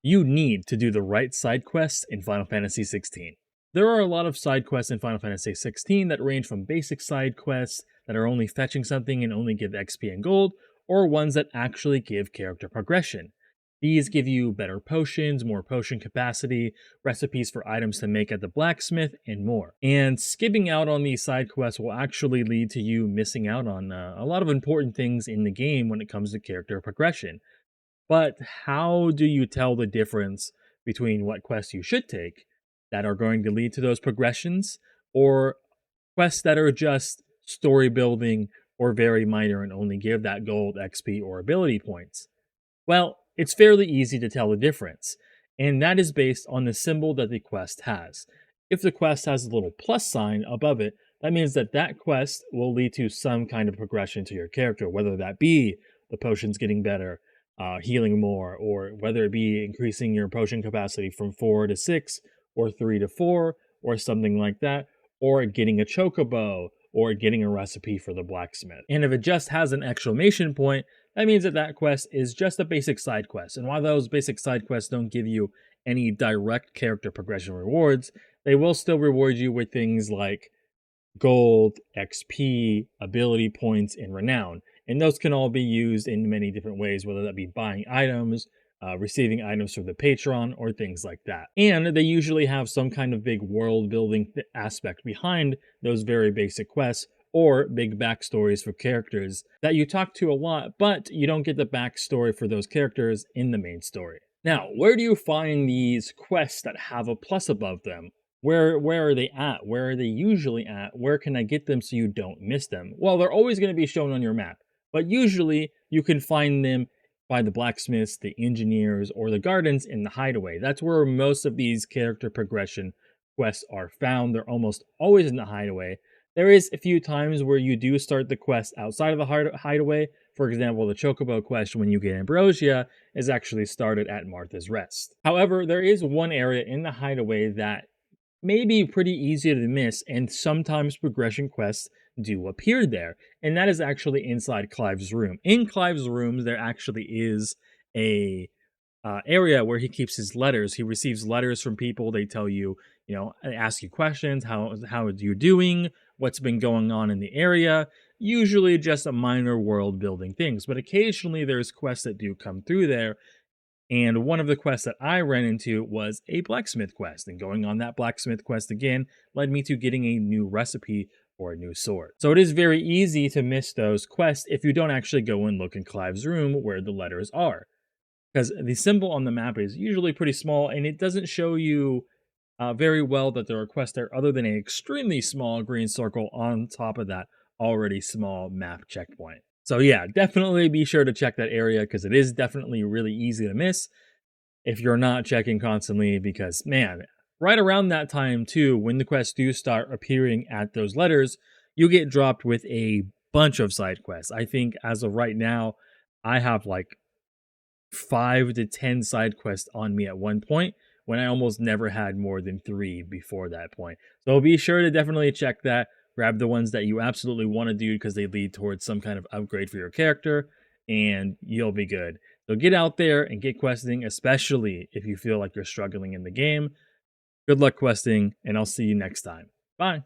You need to do the right side quests in Final Fantasy XVI. There are a lot of side quests in Final Fantasy XVI that range from basic side quests that are only fetching something and only give XP and gold, or ones that actually give character progression. These give you better potions, more potion capacity, recipes for items to make at the blacksmith, and more. And skipping out on these side quests will actually lead to you missing out on a lot of important things in the game when it comes to character progression. But how do you tell the difference between what quests you should take that are going to lead to those progressions, or quests that are just story building or very minor and only give that gold, XP, or ability points? Well, it's fairly easy to tell the difference, and that is based on the symbol that the quest has. If the quest has a little plus sign above it, that means that that quest will lead to some kind of progression to your character, whether that be the potions getting better, healing more, or whether it be increasing your potion capacity from 4 to 6, or 3 to 4, or something like that, or getting a chocobo, or getting a recipe for the blacksmith. And if it just has an exclamation point, that means that that quest is just a basic side quest. And while those basic side quests don't give you any direct character progression rewards, they will still reward you with things like gold, XP, ability points, and renown. And those can all be used in many different ways, whether that be buying items, receiving items from the Patreon, or things like that. And they usually have some kind of big world building aspect behind those very basic quests, or big backstories for characters that you talk to a lot, but you don't get the backstory for those characters in the main story. Now, where do you find these quests that have a plus above them? Where are they at? Where are they usually at? Where can I get them so you don't miss them? Well, they're always going to be shown on your map, but usually you can find them by the blacksmiths, the engineers, or the gardens in the hideaway. That's where most of these character progression quests are found. They're almost always in the hideaway. There is a few times where you do start the quest outside of the hideaway. For example, the Chocobo quest when you get Ambrosia is actually started at Martha's Rest. However, there is one area in the hideaway that may be pretty easy to miss, and sometimes progression quests do appear there, and that is actually inside Clive's room. In Clive's room, there actually is a area where he keeps his letters. He receives letters from people. They tell you, they ask you questions. How are you doing? What's been going on in the area? Usually just a minor world building things, but occasionally there's quests that do come through there. And one of the quests that I ran into was a blacksmith quest, and going on that blacksmith quest again led me to getting a new recipe for a new sword. So it is very easy to miss those quests if you don't actually go and look in Clive's room where the letters are, because the symbol on the map is usually pretty small, and it doesn't show you very well that there are quests there other than an extremely small green circle on top of that already small map checkpoint. So yeah, definitely be sure to check that area, because it is definitely really easy to miss if you're not checking constantly, because man, right around that time too, when the quests do start appearing at those letters, you get dropped with a bunch of side quests. I think as of right now, I have like 5 to 10 side quests on me at one point, when I almost never had more than 3 before that point. So be sure to definitely check that. Grab the ones that you absolutely want to do because they lead towards some kind of upgrade for your character, and you'll be good. So get out there and get questing, especially if you feel like you're struggling in the game. Good luck questing, and I'll see you next time. Bye.